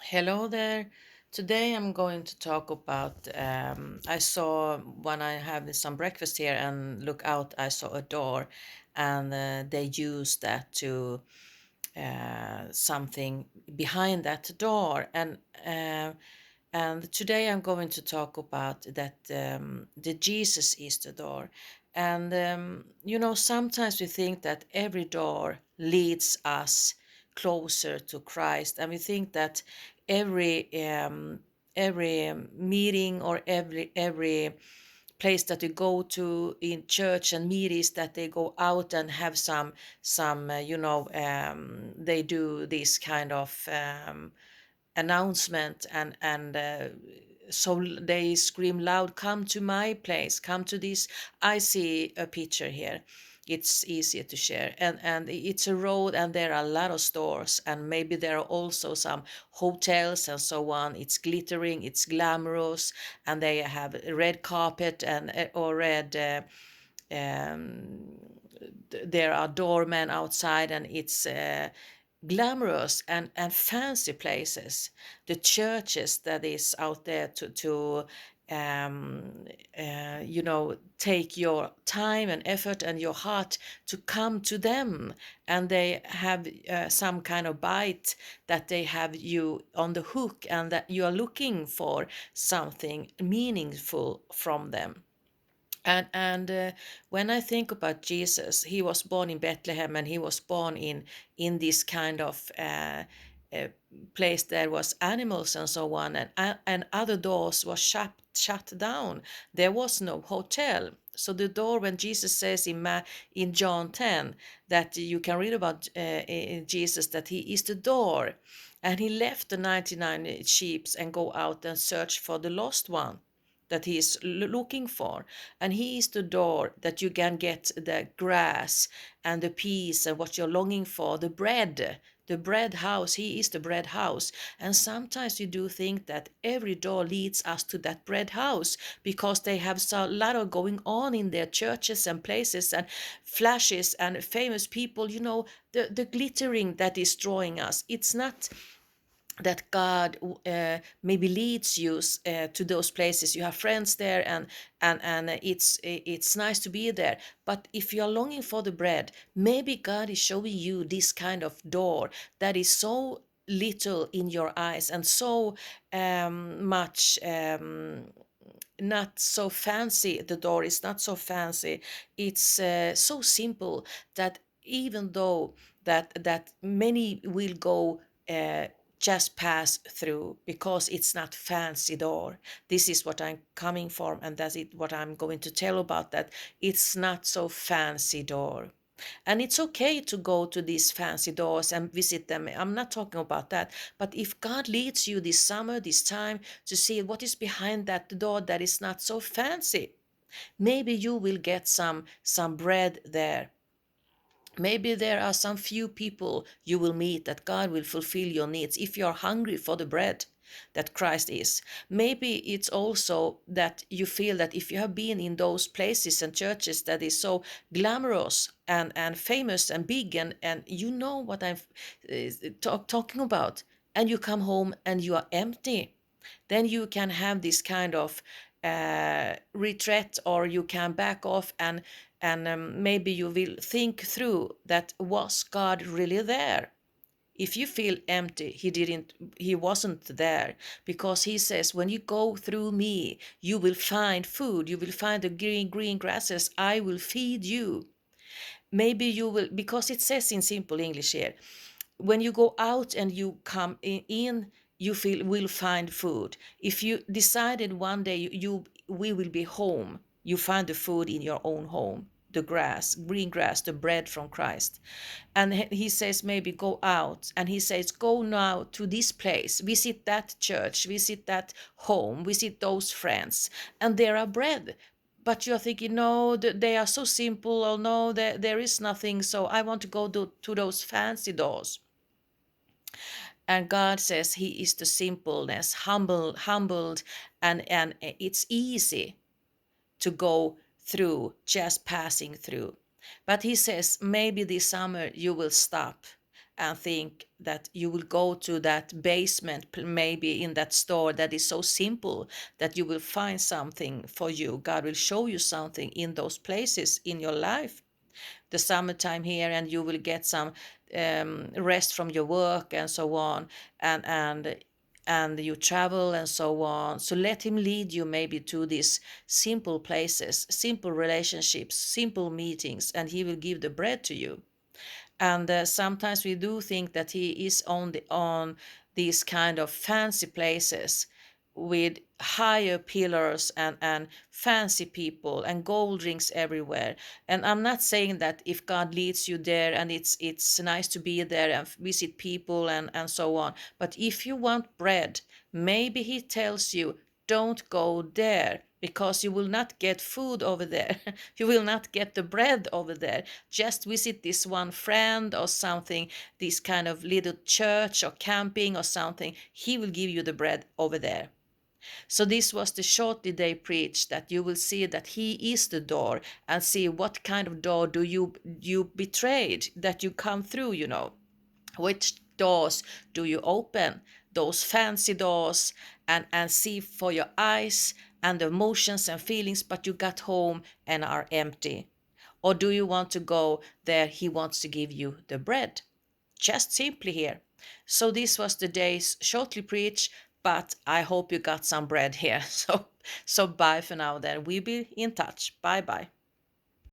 Hello there. Today I'm going to talk about. I saw when I have some breakfast here and look out, I saw a door, and they used that to something behind that door. And today I'm going to talk about that the Jesus is the door. And sometimes we think that every door leads us closer to Christ, and we think that every meeting or every place that you go to in church and meetings, that they go out and have some they do this kind of announcement, and so they scream loud, come to my place, come to this. I see a picture here, it's easier to share, and it's a road, and there are a lot of stores, and maybe there are also some hotels and so on. It's glittering, it's glamorous, and they have red carpet and or red um, there are doormen outside, and it's glamorous and fancy places. The churches that is out there to um, take your time and effort and your heart to come to them, and they have some kind of bite, that they have you on the hook, and that you are looking for something meaningful from them. And when I think about Jesus, he was born in Bethlehem, and he was born in this kind of uh, place. There was animals and so on, and other doors were shut down. There was no hotel. So the door, when Jesus says in John 10, that you can read about in Jesus, that he is the door, and he left the 99 sheep and go out and search for the lost one that he is looking for. And he is the door, that you can get the grass and the peace and what you're longing for, the bread house. He is the bread house. And sometimes we do think that every door leads us to that bread house, because they have so a lot of going on in their churches and places, and flashes and famous people, the glittering that is drawing us. It's not that God maybe leads you to those places. You have friends there, and it's nice to be there. But if you are longing for the bread, maybe God is showing you this kind of door that is so little in your eyes, and so much not so fancy. The door is not so fancy. It's so simple, that even though that many will go just pass through, because it's not fancy door. This is what I'm coming from, and that's it what I'm going to tell about, that it's not so fancy door. And it's okay to go to these fancy doors and visit them. I'm not talking about that. But if God leads you this summer, this time, to see what is behind that door that is not so fancy, maybe you will get some bread there. Maybe there are some few people you will meet that God will fulfill your needs if you're hungry for the bread that Christ is. Maybe it's also that you feel that if you have been in those places and churches that is so glamorous and famous and big, and you know what I'm talking about, and you come home and you are empty, then you can have this kind of retreat, or you can back off, and maybe you will think through that, was God really there? If you feel empty, he wasn't there, because he says, when you go through me, you will find food, you will find the green grasses, I will feed you. Maybe you will, because it says in simple English here, when you go out and you come in, you feel will find food. If you decided one day we will be home, you find the food in your own home, the grass, green grass, the bread from Christ. And he says, maybe go out, and he says, go now to this place, visit that church, visit that home, visit those friends, and there are bread. But you're thinking, no, they are so simple, or no, there is nothing, so I want to go to those fancy doors. And God says he is the simpleness, humbled, and it's easy to go through, just passing through. But he says, maybe this summer you will stop, and think that you will go to that basement, maybe in that store that is so simple that you will find something for you. God will show you something in those places in your life. The summertime here, and you will get some rest from your work and so on, and you travel and so on. So let him lead you maybe to these simple places, simple relationships, simple meetings, and he will give the bread to you. And sometimes we do think that he is on these kind of fancy places with higher pillars and fancy people and gold rings everywhere. And I'm not saying that if God leads you there and it's nice to be there and visit people and so on, but if you want bread, maybe he tells you, don't go there, because you will not get food over there. You will not get the bread over there. Just visit this one friend or something, this kind of little church or camping or something. He will give you the bread over there. So this was the shortly they preached, that you will see that he is the door, and see what kind of door do you betrayed, that you come through, which doors do you open, those fancy doors, and see for your eyes and the emotions and feelings, but you got home and are empty? Or do you want to go there he wants to give you the bread? Just simply here. So this was the day's shortly preach, but I hope you got some bread here. So bye for now then. We'll be in touch. Bye bye.